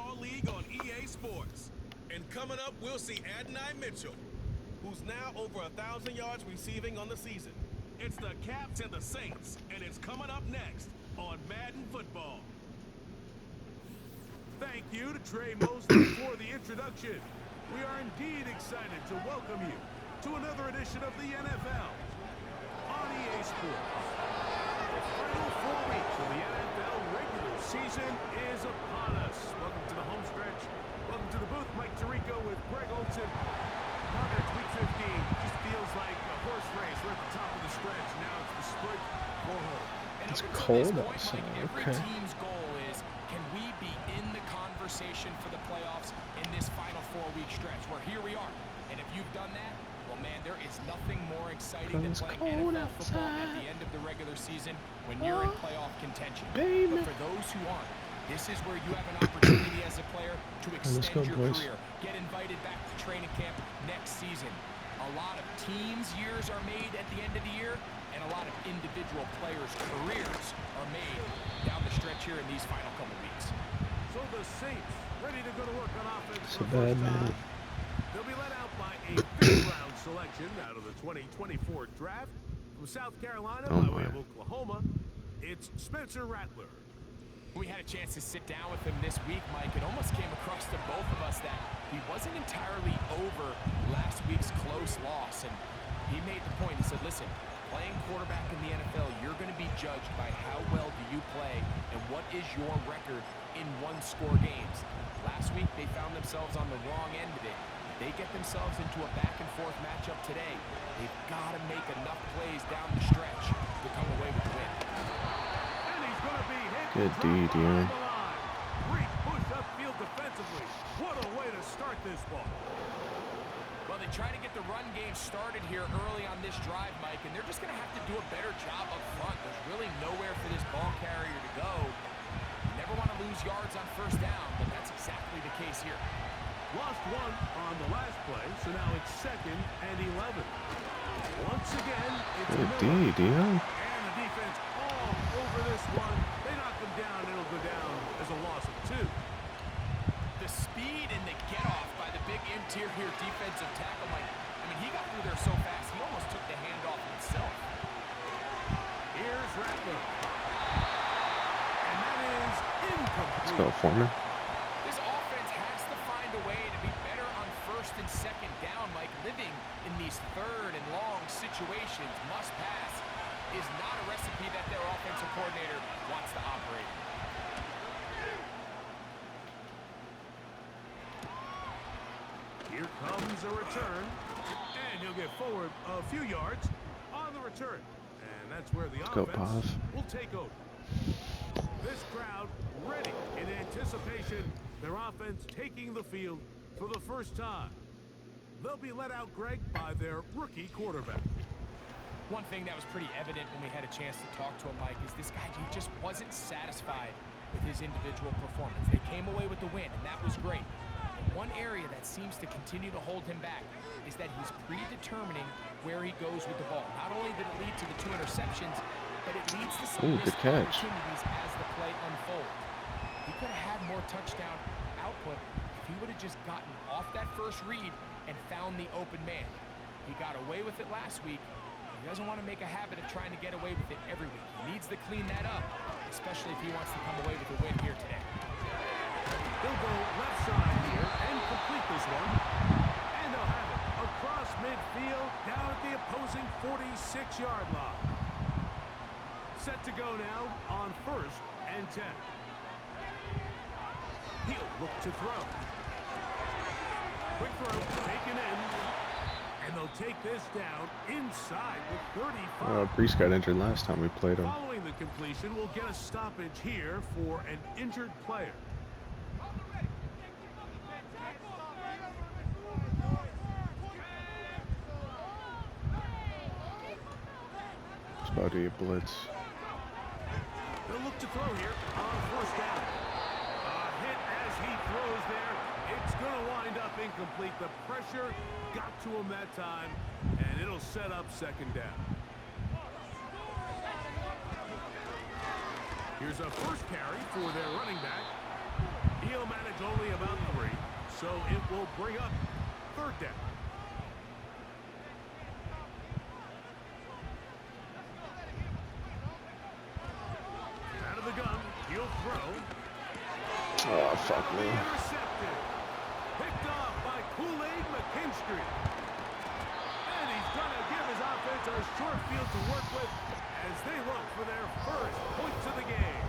All League on EA Sports. And coming up, we'll see Adonai Mitchell, who's now over 1,000 yards receiving on the season. It's the Caps and the Saints, and it's coming up next on Madden Football. Thank you to Trey Mosley for the introduction. We are indeed excited to welcome you to another edition of the NFL on EA Sports. The final 4 weeks of the NFL regular season is upon us. Welcome to the home stretch. Welcome to the booth. Mike Tirico with Greg Olson. It's week 15. Just feels like a horse race. We're at the top of the stretch. Now it's the sprint for home. It's cold outside. Every team's goal is, can we be in the conversation for the playoffs in this final 4-week stretch? Where here we are. And if you've done that, well, man, there is nothing more exciting than playing NFL football at the end of the regular season when you're in playoff contention. But for those who aren't, this is where you have an opportunity as a player to extend your career, get invited back to training camp next season. A lot of teams' years are made at the end of the year, and a lot of individual players' careers are made down the stretch here in these final couple weeks. So the Saints ready to go to work on offense. It's a bad man. They'll be let out by a fifth-round selection out of the 2024 draft from South Carolina by way of Oklahoma. It's Spencer Rattler. We had a chance to sit down with him this week, Mike. It almost came across to both of us that he wasn't entirely over last week's close loss. And he made the point. He said, listen, playing quarterback in the NFL, you're going to be judged by how well do you play and what is your record in one-score games. Last week, they found themselves on the wrong end of it. They get themselves into a back-and-forth matchup today. They've got to make enough plays down the stretch to come away with the win. Good D, Dion. Great push upfield defensively. What a way to start this ball. Well, they try to get the run game started here early on this drive, Mike, and they're just going to have to do a better job up front. There's really nowhere for this ball carrier to go. You never want to lose yards on first down, but that's exactly the case here. Lost one on the last play, so now it's 2nd and 11. Once again, it's Good D, Dion. And the defense all over this one. They knock him down, it'll go down as a loss of 2. The speed and the get-off by the big interior defensive tackle, Mike. I mean, he got through there so fast, he almost took the handoff himself. Here's Rattler. And that is incomplete. Let's go, Foreman. This offense has to find a way to be better on 1st and 2nd down, Mike. Living in these 3rd and long situations, must pass, is not a recipe that their offensive coordinator wants to operate. Here comes a return, and he'll get forward a few yards on the return. And that's where the offense will take over. This crowd ready in anticipation, their offense taking the field for the first time. They'll be let out, Greg, by their rookie quarterback. One thing that was pretty evident when we had a chance to talk to him, Mike, is this guy, he just wasn't satisfied with his individual performance. They came away with the win, and that was great. One area that seems to continue to hold him back is that he's predetermining where he goes with the ball. Not only did it lead to the 2 interceptions, but it leads to some missed opportunities as the play unfolds. He could have had more touchdown output if he would have just gotten off that first read and found the open man. He got away with it last week. He doesn't want to make a habit of trying to get away with it every week. He needs to clean that up, especially if he wants to come away with a win here today. They'll go left side here and complete this one. And they'll have it across midfield down at the opposing 46-yard line. Set to go now on 1st and 10. He'll look to throw. Quick throw, taken in. And they'll take this down inside the 35. Brees got injured last time we played him. Following the completion, we'll get a stoppage here for an injured player. It's about to be a blitz. They'll look to throw here on 1st down. A hit as he throws there. It's going to wind up incomplete. The pressure got to him that time, and it'll set up 2nd down. Here's a first carry for their running back. He'll manage only about 3, so it will bring up 3rd down. Out of the gun, he'll throw. Oh, fuck me. Intercepted. Picked off by Kool-Aid McKinstry. And he's going to give his offense a short field to work with as they look for their first points of the game.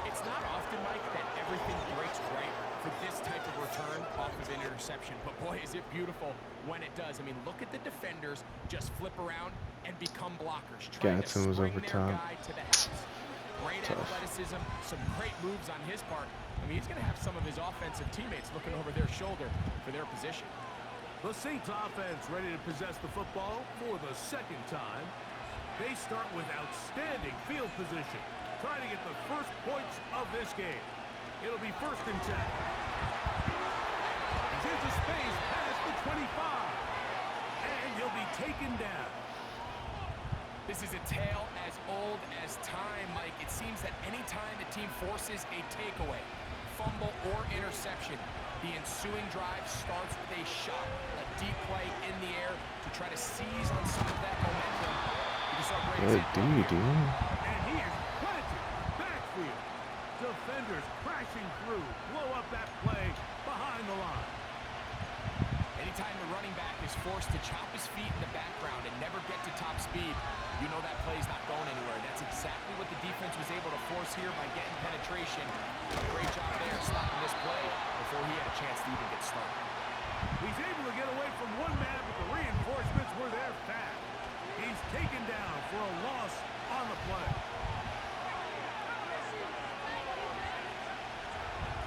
It's not often, Mike, that everything breaks right for this type of return off of an interception. But boy, is it beautiful when it does. I mean, look at the defenders just flip around and become blockers. Gatson was over top. To the house. Great athleticism, some great moves on his part. I mean, he's going to have some of his offensive teammates looking over their shoulder for their position. The Saints offense ready to possess the football for the 2nd time. They start with outstanding field position, trying to get the first points of this game. It'll be 1st and 10. He's into space past the 25. And he'll be taken down. This is a tale as old as time, Mike. It seems that any time the team forces a takeaway, fumble, or interception, the ensuing drive starts with a shot, a deep play in the air to try to seize on some of that momentum. Good D, dude. And he is planted backfield. Defenders crashing through, blow up that play behind the line. Anytime the running back is forced to chop his feet in the background and never get to top speed, you know that play's not going anywhere. That's exactly what the defense was able to force here by getting penetration. Great job there stopping this play before he had a chance to even get started. He's able to get away from one man, but the reinforcements were there fast. He's taken down for a loss on the play.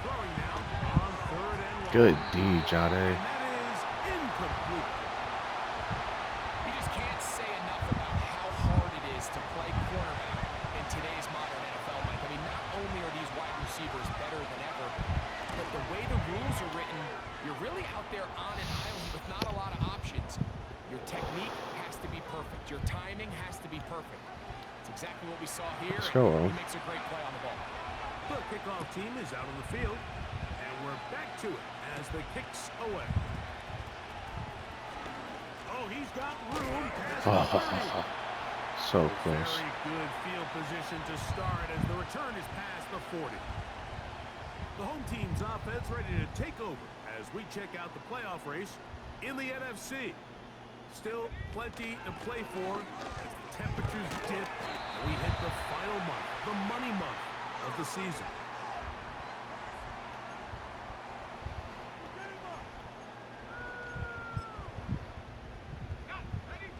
Throwing now on 3rd and 1. Good D, Jade. And that is incomplete. You just can't say enough about how hard it is to play cornerback in today's modern NFL, Mike. I mean, not only are these wide receivers better than ever, but the way the rules are written, you're really out there on an island with not a lot of options. Your technique has to be perfect. Your timing has to be perfect. It's exactly what we saw here. Let's go. He makes a great play on the ball. The kickoff team is out on the field, and we're back to it as the kicks away. Oh, he's got room past the 30. So close. Very good field position to start as the return is past the 40. The home team's offense ready to take over as we check out the playoff race in the NFC. Still plenty to play for as the temperatures dip and we hit the final month, the money month of the season.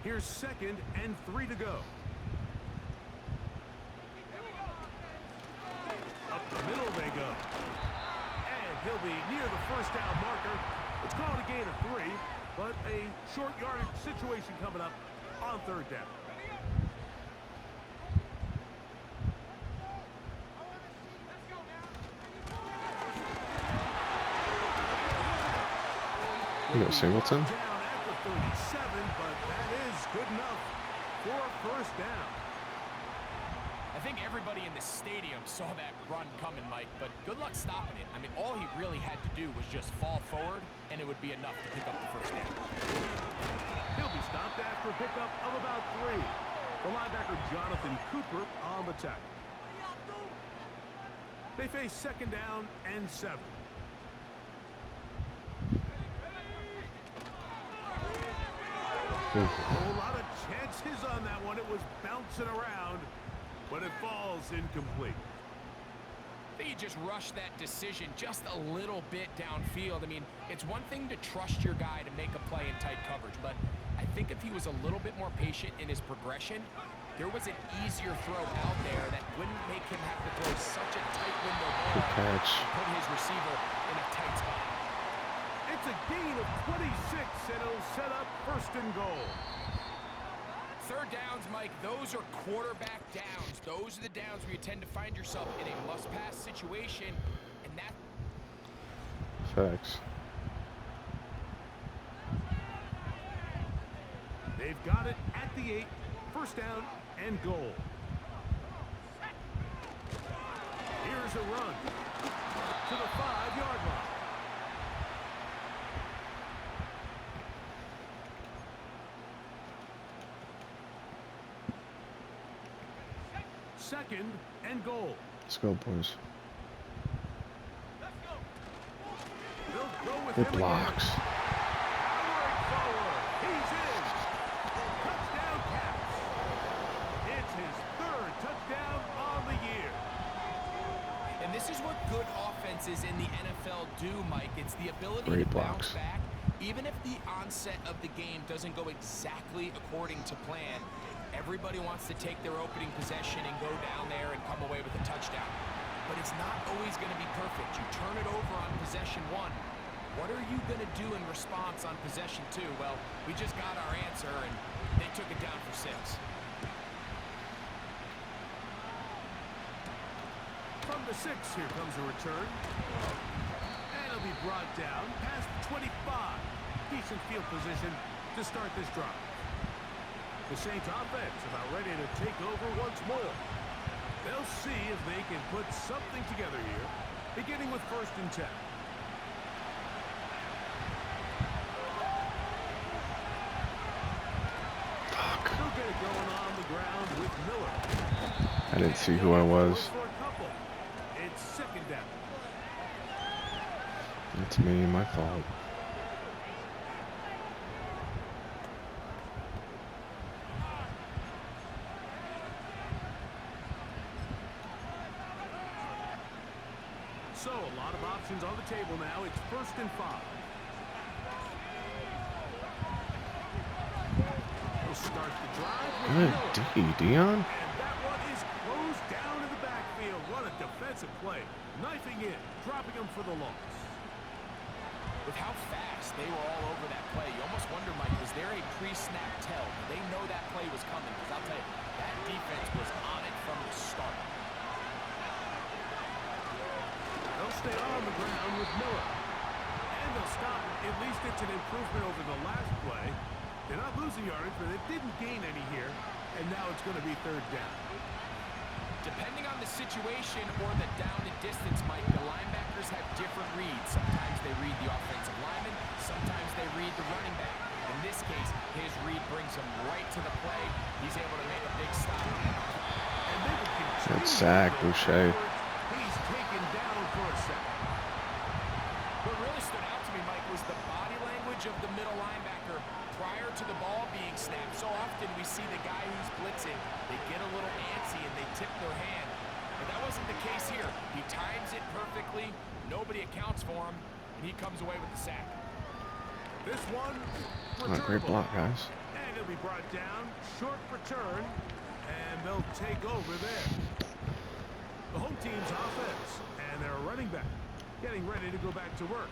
Here's 2nd and 3 to go. Up the middle they go. And he'll be near the 1st down marker. It's called a gain of 3, but a short yardage situation coming up on 3rd down. You know, Singleton. Down at the 37, but that is good enough for a 1st down. I think everybody in the stadium saw that run coming, Mike, but good luck stopping it. I mean, all he really had to do was just fall forward, and it would be enough to pick up the 1st down. He'll be stopped after a pickup of about 3. The linebacker Jonathan Cooper on the tackle. They face 2nd down and 7. A whole lot of chances on that one. It was bouncing around, but it falls incomplete. I think he just rushed that decision just a little bit downfield. I mean, it's one thing to trust your guy to make a play in tight coverage, but I think if he was a little bit more patient in his progression, there was an easier throw out there that wouldn't make him have to throw such a tight window ball Good catch. and put his receiver in a tight spot. It's a gain of 26, and it'll set up 1st and goal. 3rd downs, Mike, those are quarterback downs. Those are the downs where you tend to find yourself in a must-pass situation, and that... Facts. They've got it at the 8, 1st down and goal. Here's a run. to the 5-yard line. Second and goal. Let's go, boys. They'll go with Good him blocks. again. Powering forward. He's in. Touchdown Caps. It's his 3rd touchdown on the year. And this is what good offenses in the NFL do, Mike. It's the ability Great to bounce blocks. back, even if the onset of the game doesn't go exactly according to plan. Everybody wants to take their opening possession and go down there and come away with a touchdown. But it's not always going to be perfect. You turn it over on possession 1. What are you going to do in response on possession 2? Well, we just got our answer, and they took it down for 6. From the 6, here comes a return. And it'll be brought down past the 25. Decent field position to start this drive. The Saints offense about ready to take over once more. They'll see if they can put something together here, beginning with 1st and 10. They'll get it going on the ground with Miller. I didn't see who I was. For a couple. It's 2nd down. It's me, my fault. So, a lot of options on the table now. It's 1st and 5. They'll start the drive with Good Miller. D, Dion. And that one is closed down in the backfield. What a defensive play. Knifing in, dropping him for the loss. With how fast they were all over that play, you almost wonder, Mike, was there a pre-snap tell? Did they know that play was coming? Because I'll tell you, that defense was on it from the start. They'll stay on the ground with Miller. And they'll stop it. At least it's an improvement over the last play. They're not losing yardage, but they didn't gain any here. And now it's going to be 3rd down. Depending on the situation or the down and distance, Mike, the linebackers have different reads. Sometimes they read the offensive lineman. Sometimes they read the running back. In this case, his read brings him right to the play. He's able to make a big stop. And they will continue Good sack, to go Boucher. forward. He's taken down for a sack. What really stood out to me, Mike, was the body language of the middle linebacker prior to the ball being snapped. So often we see the guy who's blitzing, they get a little antsy and they tip their hand. But that wasn't the case here. He times it perfectly, nobody accounts for him, and he comes away with the sack. This one, Oh, great block, guys. and it'll be brought down. Short return, and they'll take over there. The home team's offense, and their running back getting ready to go back to work.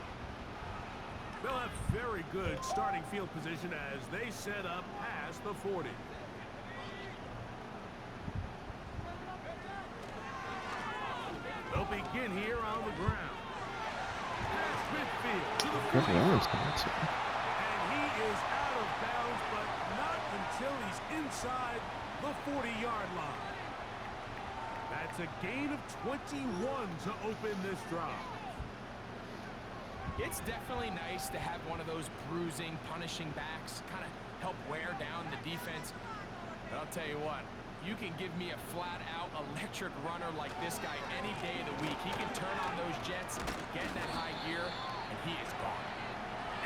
They'll have very good starting field position as they set up past the 40. They'll begin here on the ground. Past midfield to the Good 45. runs, guys. And he is out of bounds, but not until he's inside the 40-yard line. That's a gain of 21 to open this drive. It's definitely nice to have one of those bruising, punishing backs, kind of help wear down the defense. But I'll tell you what, you can give me a flat-out electric runner like this guy any day of the week. He can turn on those jets, get in that high gear, and he is gone.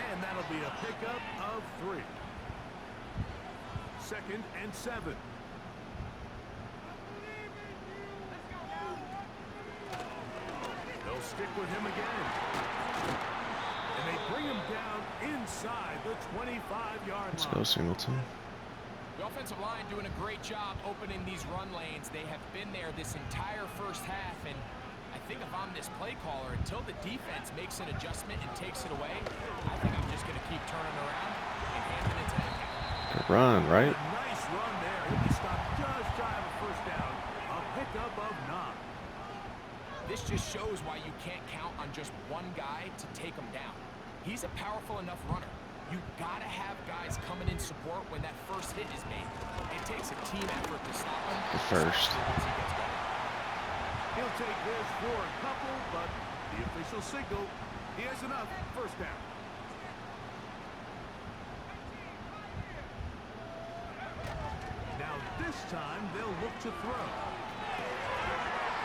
And that'll be a pickup of 3. 2nd and 7. They'll stick with him again. And they bring him down inside the 25-yard Let's line. go, Singleton. The offensive line doing a great job opening these run lanes. They have been there this entire first half, and I think if I'm this play caller, until the defense makes an adjustment and takes it away, I think I'm just going to keep turning around and handing it to him. Good run, right? A nice run there. He'll be stopped just shy of a 1st down. A pickup of 9. This just shows why you can't count on just one guy to take him down. He's a powerful enough runner. You gotta have guys coming in support when that first hit is made. It takes a team effort to stop him. The first. He'll take this for a couple, but The official signal. He has enough. First down. Now this time they'll look to throw.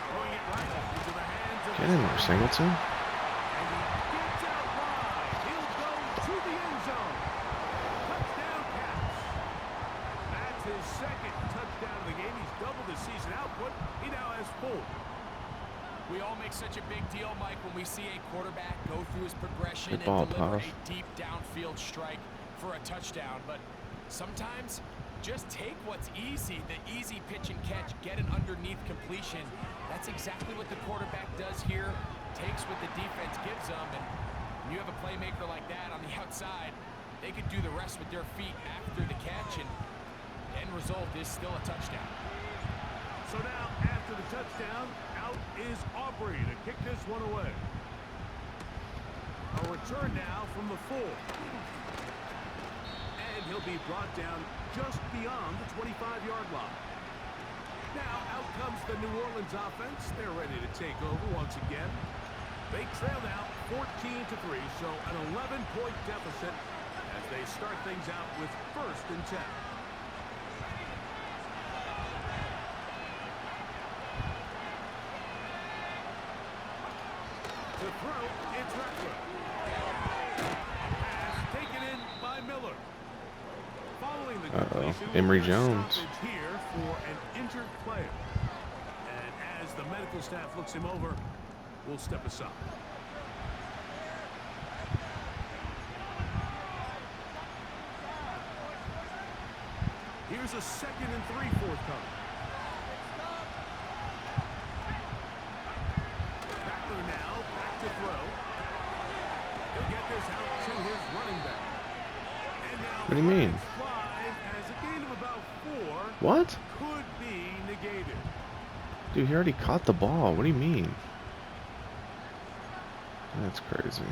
Throwing it right into the hands of Get in there, Singleton. And he gets out wide. He'll go to the end zone. Touchdown Cats. That's his second touchdown of the game. He's doubled his season output. He now has 4. We all make such a big deal, Mike, when we see a quarterback go through his progression Good ball, and deliver Puff. a deep downfield strike for a touchdown. But sometimes just take what's easy, the easy pitch and catch, get an underneath completion. That's exactly what the quarterback does here. Takes what the defense gives them, and when you have a playmaker like that on the outside, they could do the rest with their feet after the catch, and the end result is still a touchdown. So now, after the touchdown, out is Aubrey to kick this one away. A return now from the 4. And he'll be brought down just beyond the 25-yard line. Now, out comes the New Orleans offense. They're ready to take over once again. They trail now 14-3, so an 11-point deficit as they start things out with 1st and 10. To throw, it's Reckler. Pass taken in by Miller. Following the completion, Emory we'll get a Jones. stoppage here for an injured player. And as the medical staff looks him over, we'll step aside. Here's a 2nd and 3 forthcoming. Backler now, back to throw. He'll get this out to his running back. And now What do you mean? fly as a gain of about 4 What? could be negated. Dude, he already caught the ball. What do you mean? That's crazy.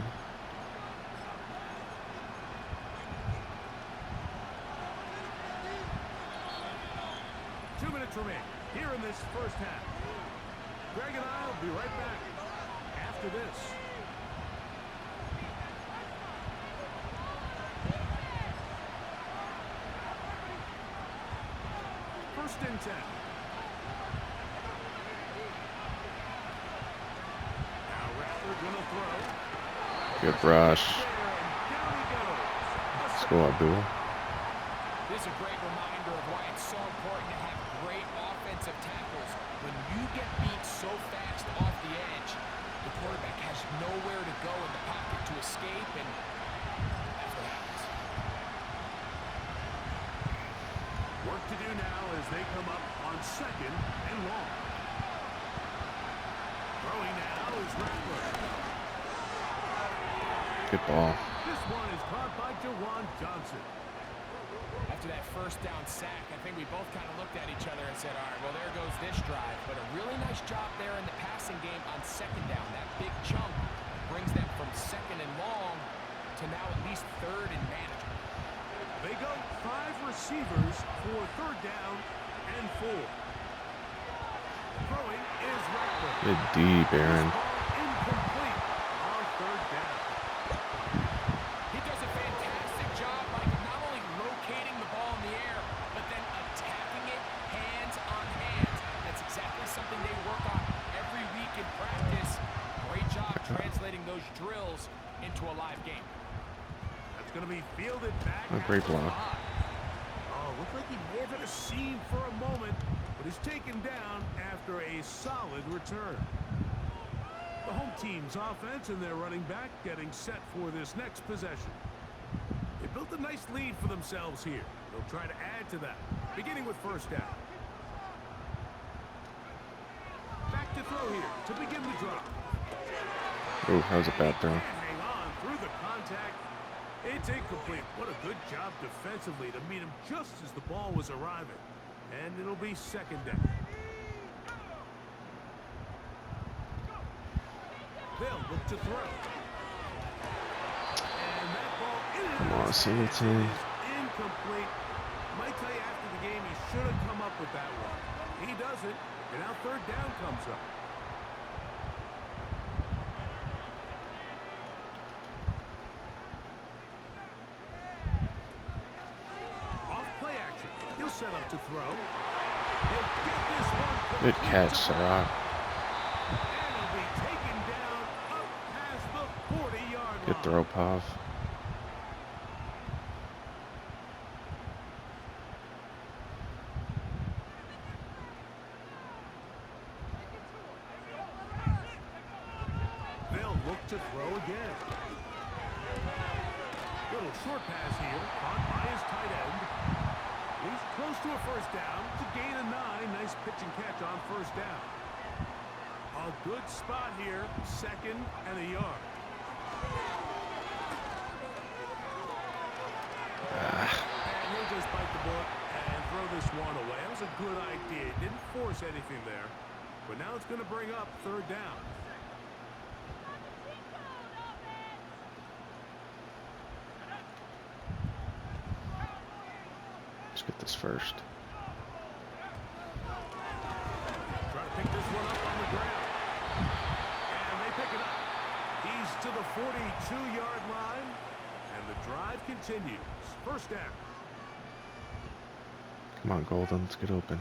Remain here in this first half. Greg and I will be right back after this. First and 10. Now Rattler gonna throw. Good rush. Down he goes. Let's go, Abdul. This is a great reminder of why it's so important to have great offensive tackles. When you get beat so fast off the edge, the quarterback has nowhere to go in the pocket to escape, and that's what happens. Work to do now as they come up on 2nd and long. Throwing now is Rattler. Good ball. This one is caught by Jawan Johnson. After that first down sack, I think we both kind of looked at each other and said, all right, well, there goes this drive. But a really nice job there in the passing game on 2nd down. That big chunk brings them from 2nd and long to now at least 3rd and manageable. They go 5 receivers for 3rd down and 4. Throwing is Rattler. Good deep, Aaron. Incomplete on 3rd down. He does a fantastic job, like not only locating the ball in the air, but then attacking it hands on hands. That's exactly something they work on every week in practice. Great job translating those drills into a live game. That's going to be fielded back. Oh, great block. Oh, looked like he may have had a seam for a moment, but is taken down after a solid return. The home team's offense and their running back getting set for this next possession. They built a nice lead for themselves here. They'll try to add to that, beginning with 1st down. Back to throw here to begin the drop. Oh, that was a bad throw. Hang on through the contact. It's incomplete. What a good job defensively to meet him just as the ball was arriving. And it'll be 2nd down. They'll look to throw. And that ball Come on, Singleton. is incomplete. Might tell you after the game he should have come up with that one. He doesn't, and now 3rd down comes up. throw. He'll get this one Good complete catch, to Sarah. and he'll be taken down up past the 40-yard line. Good throw, Pav. They'll look to throw again. Little short pass here, caught by his tight end. He's close to a first down. To gain a 9. Nice pitch and catch on first down. A good spot here, 2nd and a yard. And he'll just bite the bullet and throw this one away. That was a good idea. Didn't force anything there. But now it's going to bring up 3rd down. Let's get this first. Try to pick this one up on the ground. And they pick it up. He's to the 42-yard line. And the drive continues. First down. Come on, Golden. Let's get open.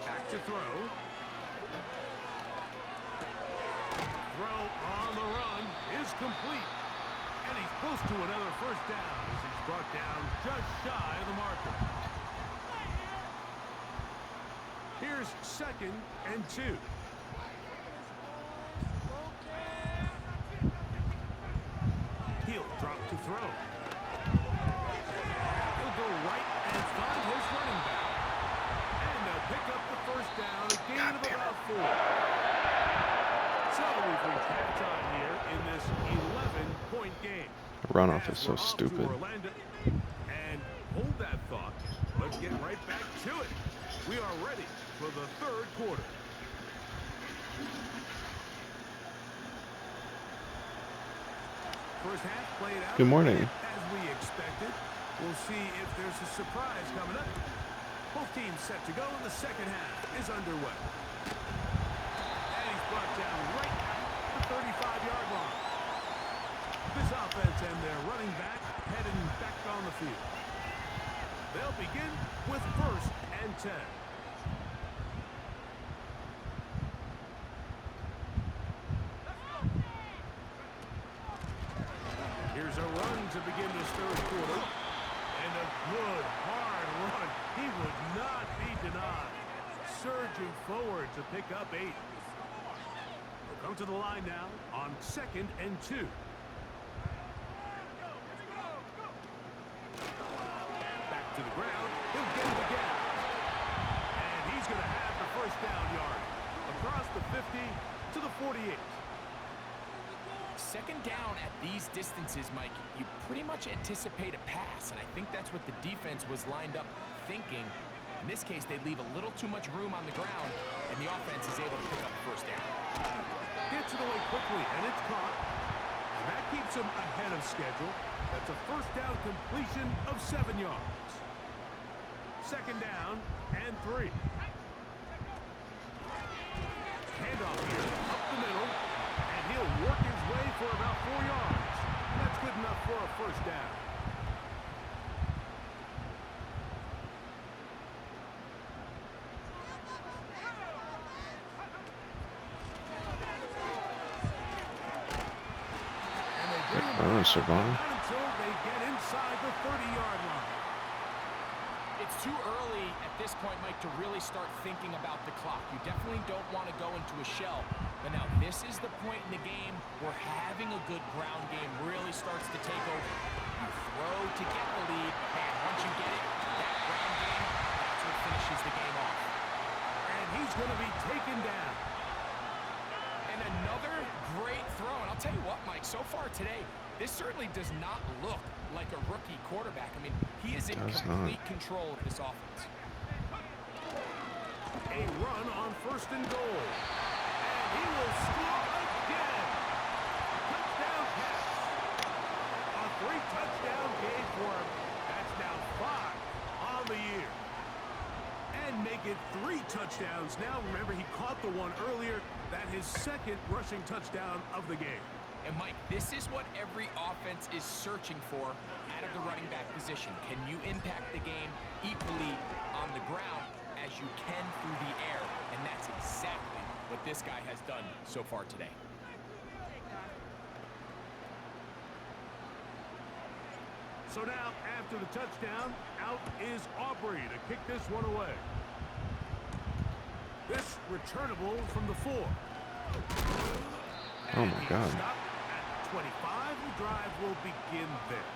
Back to throw. Throw on the run is complete. And he's close to another first down as he's brought down just shy of the marker. Here's 2nd and 2. He'll drop to throw. He'll go right and find his running back. And they'll pick up the first down, a gain of about 4. So we've reached halftime here in this 11-point game. The runoff As is so we're off to stupid. Orlando. And hold that thought. Let's get right back to it. We are ready for the 3rd quarter. First half played out. Good morning. As we expected. We'll see if there's a surprise coming up. Both teams set to go, and the second half is underway. And he's brought down right at the 35-yard line. This offense and their running back heading back on the field. They'll begin with 1st and 10. Here's a run to begin this 3rd quarter. And a good, hard run. He would not be denied. Surging forward to pick up 8. They'll come to the line now on 2nd and 2. Back to the ground. He'll get it again. And he's going to have the first down yard. Across the 50 to the 48. 2nd down at these distances, Mike, you pretty much anticipate a pass, and I think that's what the defense was lined up thinking. In this case, they leave a little too much room on the ground, and the offense is able to pick up the first down. Gets it away quickly, and it's caught. And that keeps him ahead of schedule. That's a first down completion of 7 yards. 2nd down and 3. Handoff here, up the middle. And he'll work his way for about 4 yards. That's good enough for a first down. And they bring him back, Savon. not until they get inside the 30-yard line. It's too early at this point, Mike, to really start thinking about the clock. You definitely don't want to go into a shell. But now this is the point in the game where having a good ground game really starts to take over. You throw to get the lead, and once you get it, that ground game, that's what finishes the game off. And he's going to be taken down. And another great throw. And I'll tell you what, Mike, so far today, this certainly does not look like a rookie quarterback. I mean, he is in complete control of this offense. A run on 1st and goal. And he will score again. Touchdown pass. A 3-touchdown game for him. That's now 5 on the year. And make it 3 touchdowns now. Remember, he caught the one earlier. That his 2nd rushing touchdown of the game. And Mike, this is what every offense is searching for out of the running back position. Can you impact the game equally on the ground as you can through the air? And that's exactly what this guy has done so far today. So now, after the touchdown, out is Aubrey to kick this one away. This returnable from the 4. Oh my God. Stop at 25. The drive will begin there.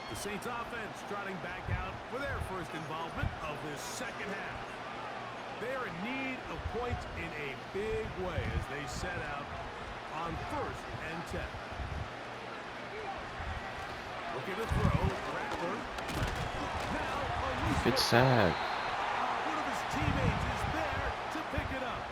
The Saints offense trotting back out for their first involvement of this second half. They're in need of points in a big way as they set out on 1st and 10. Looking to throw. Rattler. Now, It's sad. one of his teammates is there to pick it up.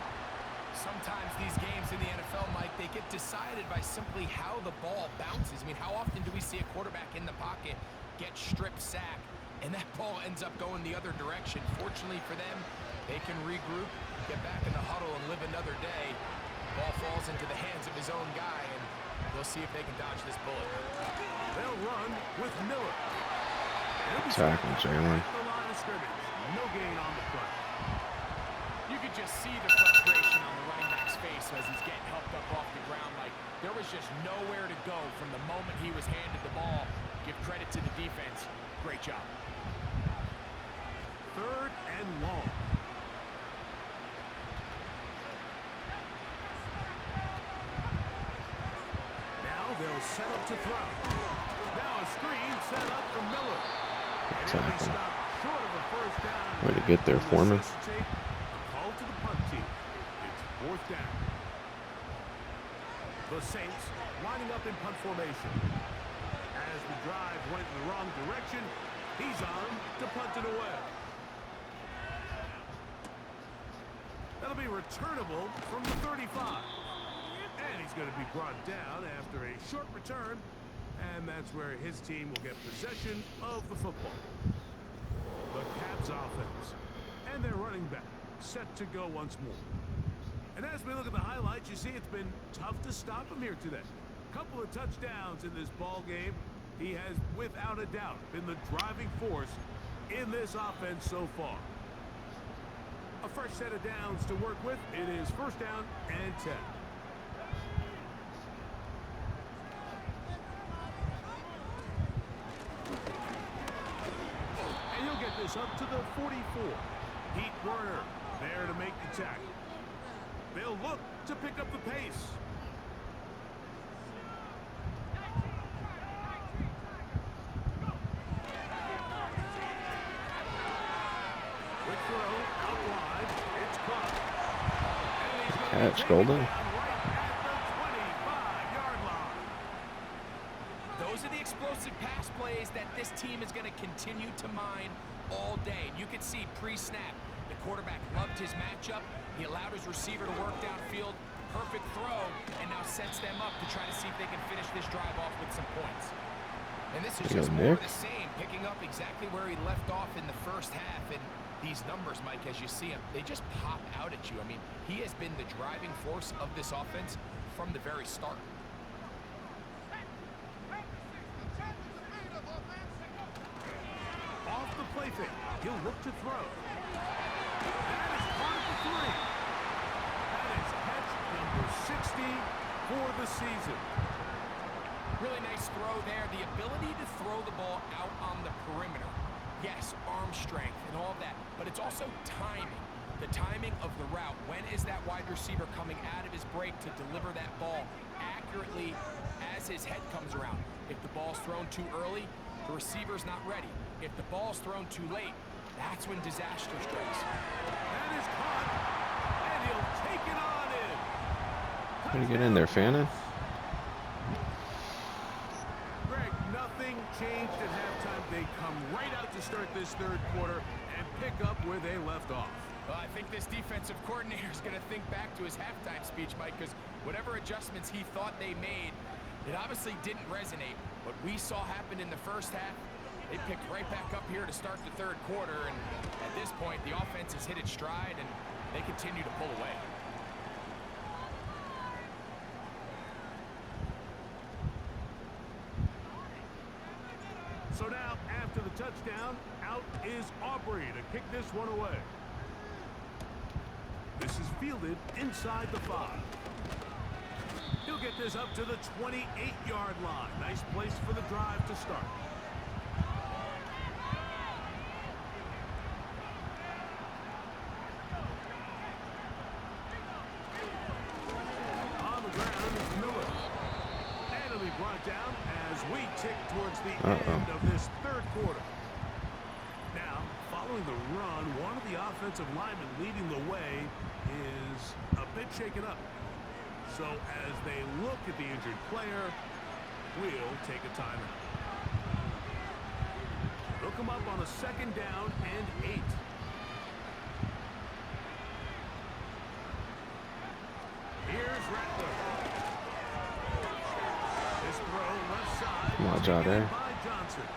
Sometimes these games in the NFL, Mike, they get decided by simply how the ball bounces. I mean, how often do we see a quarterback in the pocket get strip sacked, and that ball ends up going the other direction? Fortunately for them, they can regroup, get back in the huddle, and live another day. Ball falls into the hands of his own guy, and they'll see if they can dodge this bullet. They'll run with Miller. Tackle, Jalen. The line of scrimmage. No gain on the play. You could just see the frustration on the running back's face as he's getting helped up off the ground. Like, there was just nowhere to go from the moment he was handed the ball. Give credit to the defense. Great job. 3rd and long. Now they'll set up to throw. Now a screen set up for Miller. And they Tackle. stop short of a first down. Way to get there, Foreman. Necessitate a call to the punt team. It's 4th down. The Saints lining up in punt formation. As the drive went in the wrong direction, he's on to punt it away. That'll be returnable from the 35. And he's going to be brought down after a short return. And that's where his team will get possession of the football. The Caps offense. And their running back set to go once more. And as we look at the highlights, you see it's been tough to stop him here today. Couple of touchdowns in this ball game. He has, without a doubt, been the driving force in this offense so far. A fresh set of downs to work with. It is 1st down and 10. And he'll get this up to the 44. Pete Werner there to make the tackle. They'll look to pick up the pace. Quick throw out wide. It's caught. And he's gonna Catch, take it Golden. down right at the 25-yard line. Those are the explosive pass plays that this team is going to continue to mine all day. And you can see pre-snap, the quarterback loved his matchup. He allowed his receiver to work downfield. Perfect throw, and now sets them up to try to see if they can finish this drive off with some points. And this is just more of the same, picking up exactly where he left off in the first half. And these numbers, Mike, as you see them, they just pop out at you. I mean, he has been the driving force of this offense from the very start. Off the play fake. He'll look to throw. That is caught for 3. That is catch number 60 for the season. Really nice throw there. The ability to throw the ball out on the perimeter. Yes, arm strength and all of that, but it's also timing. The timing of the route. When is that wide receiver coming out of his break to deliver that ball accurately as his head comes around? If the ball's thrown too early, the receiver's not ready. If the ball's thrown too late, that's when disaster strikes. That is caught, and he'll take it on in. How do you get in there, Fannin? Greg, nothing changed at halftime. They come right out to start this 3rd quarter and pick up where they left off. Well, I think this defensive coordinator is going to think back to his halftime speech, Mike, because whatever adjustments he thought they made, it obviously didn't resonate. What we saw happen in the first half, they picked right back up here to start the 3rd quarter, and at this point, the offense has hit its stride, and they continue to pull away. So now, after the touchdown, out is Aubrey to kick this one away. This is fielded inside the 5. He'll get this up to the 28-yard line. Nice place for the drive to start. On the ground is Miller. And he'll be brought down as we tick towards the end of this third quarter. Now, following the run, one of the offensive linemen leading the way is a bit shaken up. So as they look at the injured player, we'll take a timeout. They'll come up on a 2nd down and 8. Here's Rattler. This throw left side. Come on, Jade. By Johnson.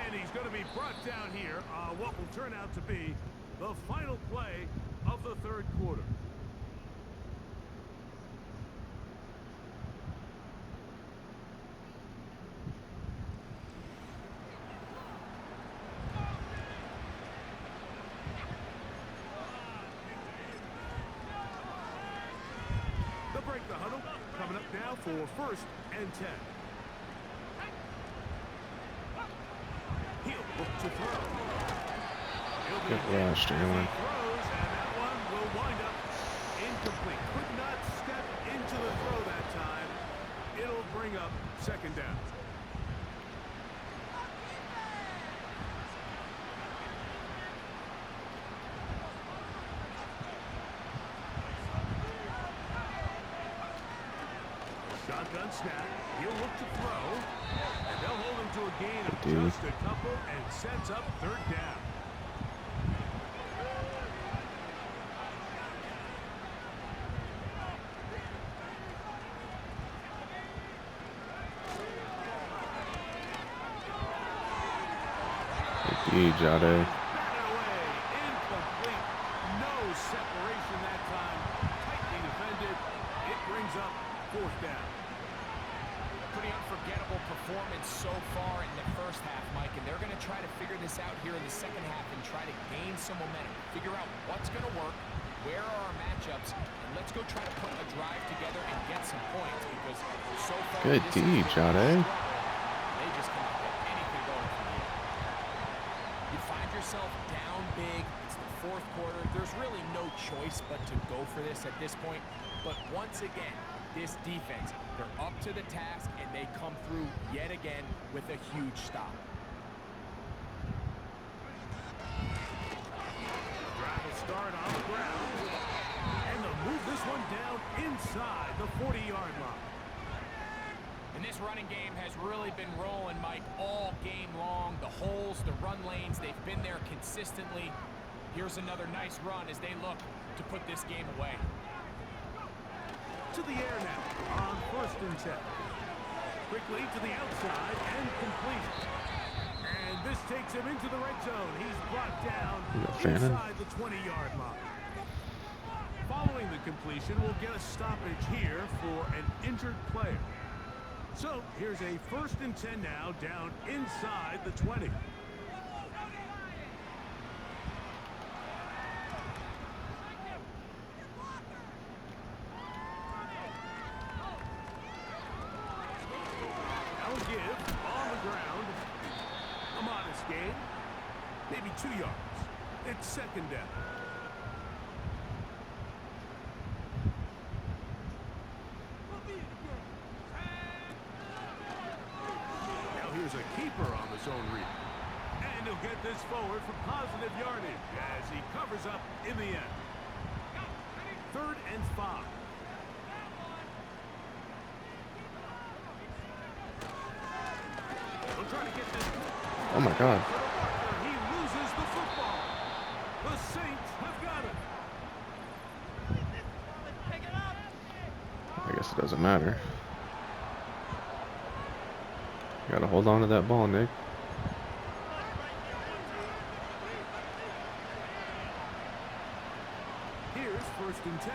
And he's going to be brought down here on what will turn out to be the final play of the third quarter. They'll break the huddle. Coming up now for 1st and 10. He'll look to throw. Good rush, Jalen. Throws, and that one will wind up incomplete. Could not step into the throw that time. It'll bring up 2nd down. Shotgun snap. He'll look to throw. And they'll hold him to a gain of just a couple and sets up 3rd down. Jade. Batted away. Incomplete. No separation that time. Tightly defended. It brings up 4th down. Pretty unforgettable performance so far in the first half, Mike, and they're going to try to figure this out here in the second half and try to gain some momentum, figure out what's going to work, where are our matchups, and let's go try to put a drive together and get some points because so far Good D, Jade. they just cannot get anything going for you. You find yourself down big. It's the 4th quarter. There's really no choice but to go for this at this point. But once again, this defense, they're up to the task, and they come through yet again with a huge stop. Drive will start on the ground. And they'll move this one down inside the 40-yard line. And this running game has really been rolling, Mike, all game long. The holes, the run lanes, they've been there consistently. Here's another nice run as they look to put this game away. To the air now on 1st and 10. Quickly to the outside and complete. And this takes him into the red zone. He's brought down inside the 20-yard line. Following the completion, we'll get a stoppage here for an injured player. So here's a 1st and 10 now down inside the 20. Give on the ground. A modest gain. Maybe 2 yards. It's 2nd down. Now here's a keeper on the zone read. And he'll get this forward for positive yardage as he covers up in the end. 3rd and 5. Oh my God. He loses the football. The Saints have got it. I guess it doesn't matter. You gotta hold on to that ball, Nick. Here's 1st and 10.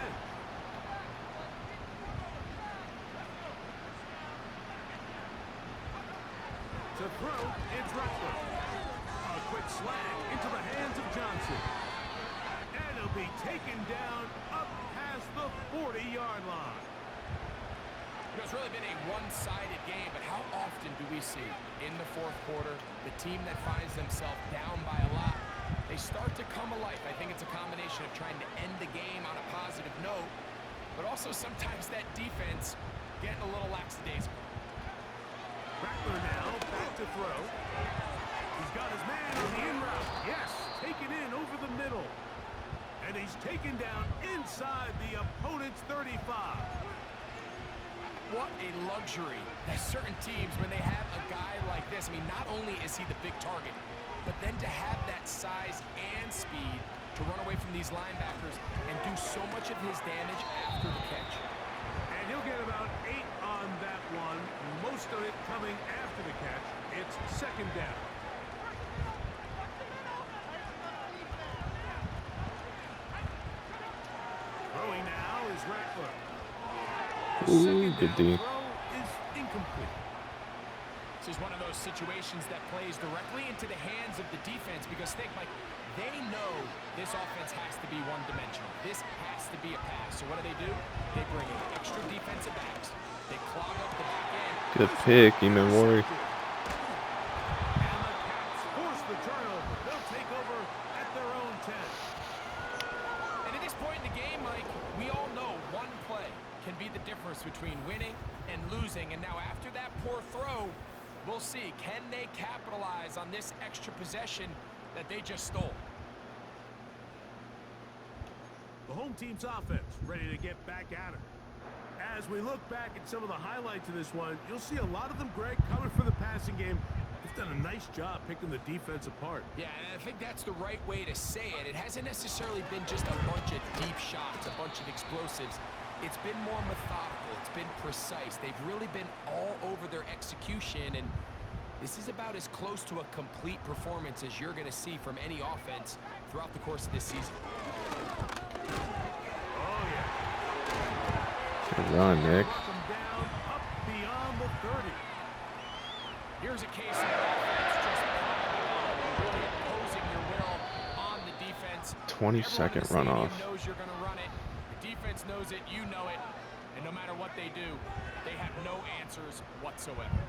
To throw, it's Rattler. A quick slant into the hands of Johnson. And he'll be taken down up past the 40-yard line. It's really been a one-sided game, but how often do we see in the fourth quarter the team that finds themselves down by a lot, they start to come alive? I think it's a combination of trying to end the game on a positive note, but also sometimes that defense getting a little lackadaisical. Rattler now back to throw. He's got his man on the in route. Yes, taken in over the middle. And he's taken down inside the opponent's 35. What a luxury that certain teams, when they have a guy like this, I mean, not only is he the big target, but then to have that size and speed to run away from these linebackers and do so much of his damage after the catch. And he'll get about 8 on that one, most of it coming after the catch. It's second down. Throwing now is Rattler. Ooh, good D. Throw is incomplete. This is one of those situations that plays directly into the hands of the defense because think, Mike, they know this offense has to be one-dimensional. This has to be a pass. So what do? They bring in extra defensive backs. They clog up the back end. Good pick, Eamon Worry. And the Cats force the turnover. They'll take over at their own 10. And at this point in the game, Mike, we all know one play can be the difference between winning and losing. And now after that poor throw, we'll see, can they capitalize on this extra possession that they just stole? The home team's offense ready to get back at it. As we look back at some of the highlights of this one, you'll see a lot of them, Greg, coming for the passing game. They've done a nice job picking the defense apart. Yeah, and I think that's the right way to say it. It hasn't necessarily been just a bunch of deep shots, a bunch of explosives. It's been more methodical. It's been precise. They've really been all over their execution, and this is about as close to a complete performance as you're going to see from any offense throughout the course of this season. Oh, yeah. Good run, Nick. Knock 'em down up beyond the 30. Here's a case of offense just really imposing your will on the defense. 20-second runoff. Knows you're going to run it. The defense knows it. You know it. And no matter what they do, they have no answers whatsoever.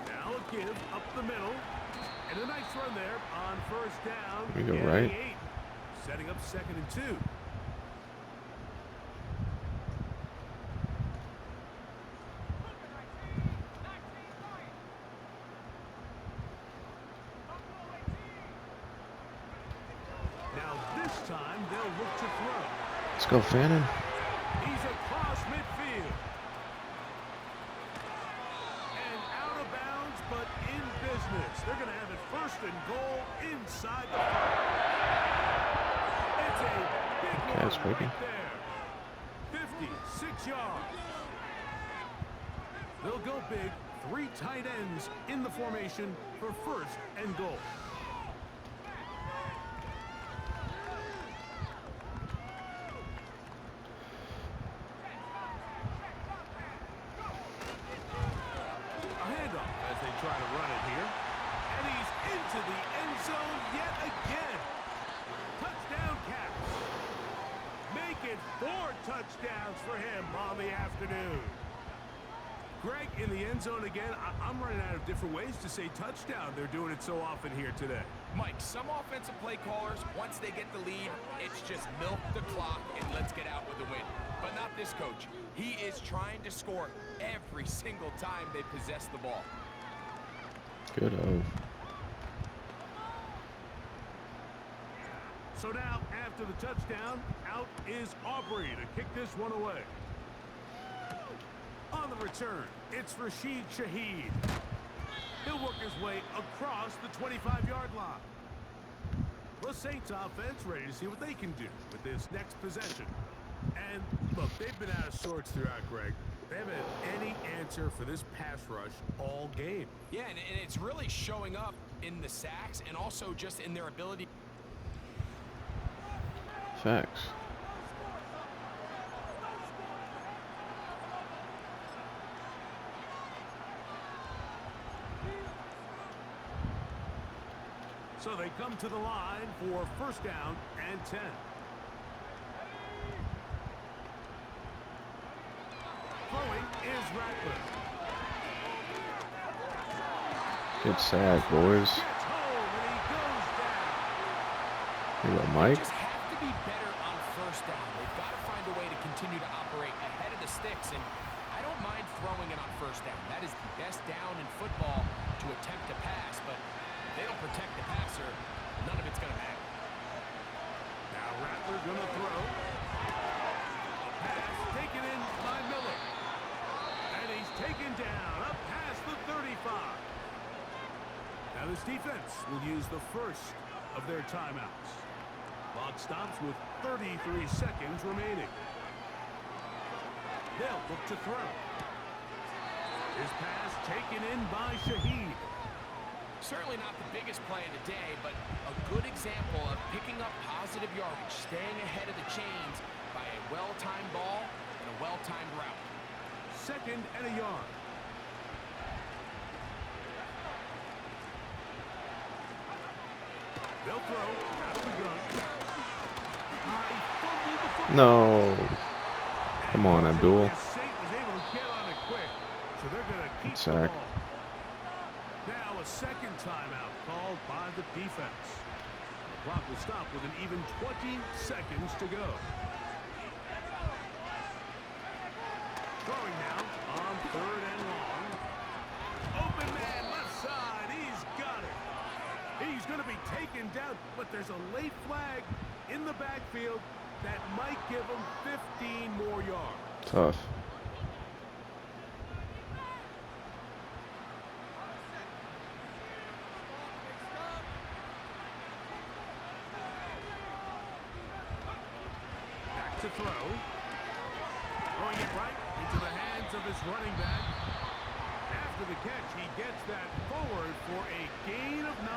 Now a give up the middle. And a nice run there on first down. We go Getting right. 8. Setting up 2nd and 2. Now this time they'll look to throw. Let's go, Fannin. He's across midfield. And out of bounds, but in business. They're going to have it 1st and goal inside the 5. It's a big Cat's one breaking. right there. 56 yards. They'll go big. 3 tight ends in the formation for 1st and goal. Try to run it here. And he's into the end zone yet again. Touchdown, Cats. Make it 4 touchdowns for him on the afternoon. Greg, in the end zone again, I'm running out of different ways to say touchdown. They're doing it so often here today. Mike, some offensive play callers, once they get the lead, it's just milk the clock and let's get out with a win. But not this coach. He is trying to score every single time they possess the ball. Good O. So now, after the touchdown, out is Aubrey to kick this one away. On the return, it's Rashid Shaheed. He'll work his way across the 25-yard line. The Saints offense ready to see what they can do with this next possession. And look, they've been out of sorts throughout, Greg. They haven't had any answer for this pass rush all game. Yeah, and it's really showing up in the sacks and also just in their ability. Now So they come to the line for first down and 10. Throwing is Ratcliffe. Good sack, boys. Gets home and he goes down. Here you go, They Mike. just have to be better on first down. They've got to find a way to continue to operate ahead of the sticks, and I don't mind throwing it on first down. That is the best down in football to attempt to pass, but if they don't protect the passer, none of it's going to matter. Now Rattler going to throw. A pass taken in by Miller. And he's taken down up past the 35. Now this defense will use the first of their timeouts. Clock stops with 33 seconds remaining. They'll look to throw. His pass taken in by Shaheed. Certainly not the biggest play of the day, but a good example of picking up positive yardage, staying ahead of the chains by a well-timed ball and a well-timed route. Second and a yard. They'll throw out of the gun. High fumbled the football. No. Come on, Abdul. Saint was able to get on it quick, so they're going to keep the sack. ball. Now a second timeout called by the defense. The clock will stop with an even 20 seconds to go. Throwing now on third and long. Open man left side. He's got it. He's going to be taken down, but there's a late flag in the backfield that might give him 15 more yards. Tough. Back to throw. Throwing it right into the hands of his running back. After the catch, he gets that forward for a gain of 9.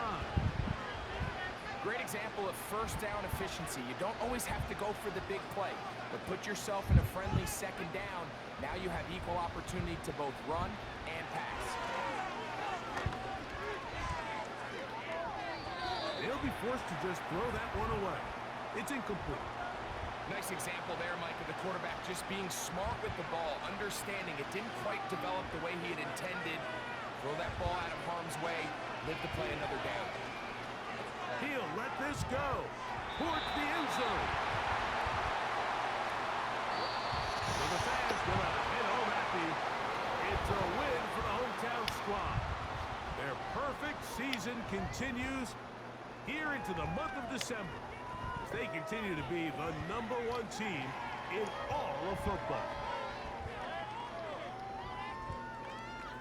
Great example of first down efficiency. You don't always have to go for the big play, but put yourself in a friendly second down. Now you have equal opportunity to both run and pass. They'll be forced to just throw that one away. It's incomplete. Nice example there, Mike, of the quarterback just being smart with the ball, understanding it didn't quite develop the way he had intended. Throw that ball out of harm's way, live to play another down. He'll let this go towards the end zone. So the fans go out head home happy. It's a win for the hometown squad. Their perfect season continues here into the month of December as they continue to be the #1 team in all of football.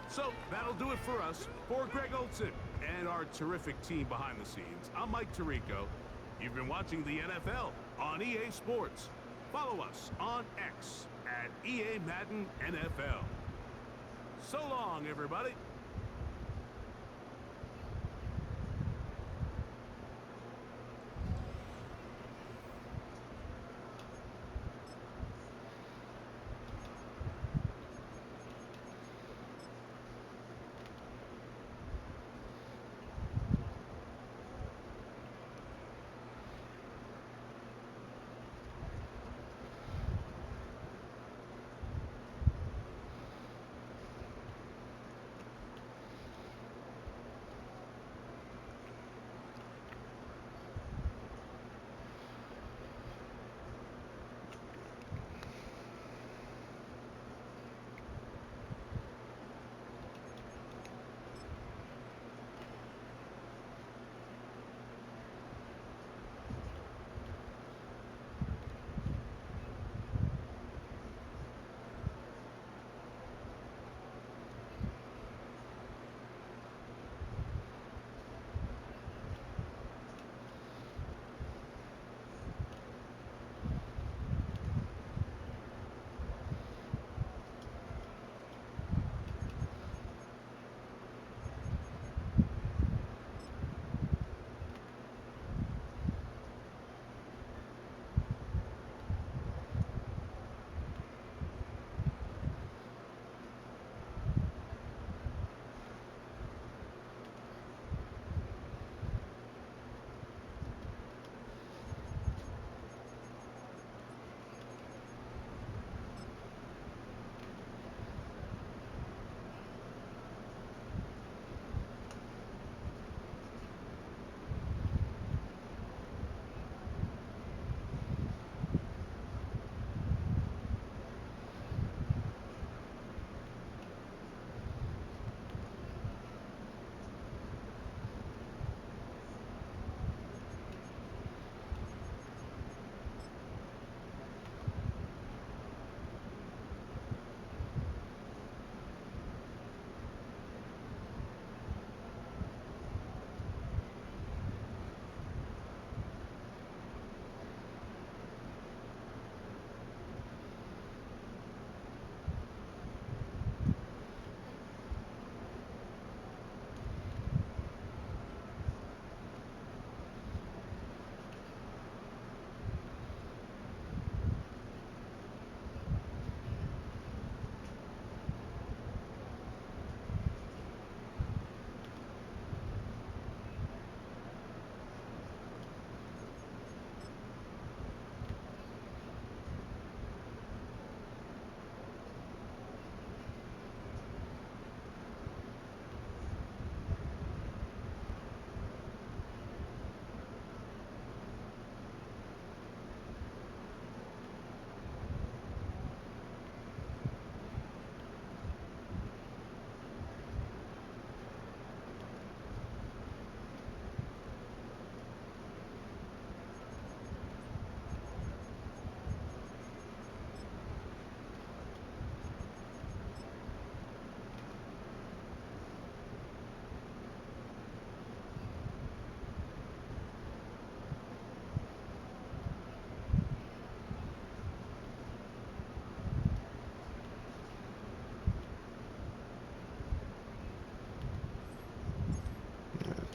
So that'll do it for us. For Greg Olson and our terrific team behind the scenes, I'm Mike Tirico. You've been watching the NFL on EA Sports. Follow us on X at EA Madden NFL. So long, everybody.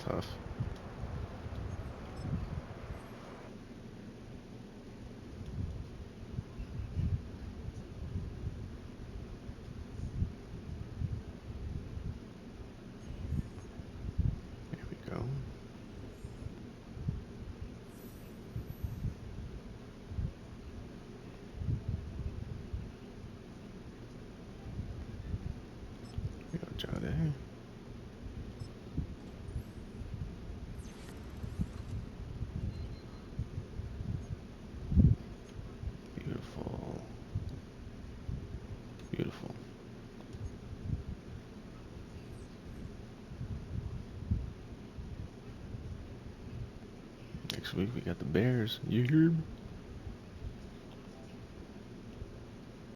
tough. Here we go. Here we go, Jade. Beautiful. Beautiful. Next week we got the Bears. You hear me?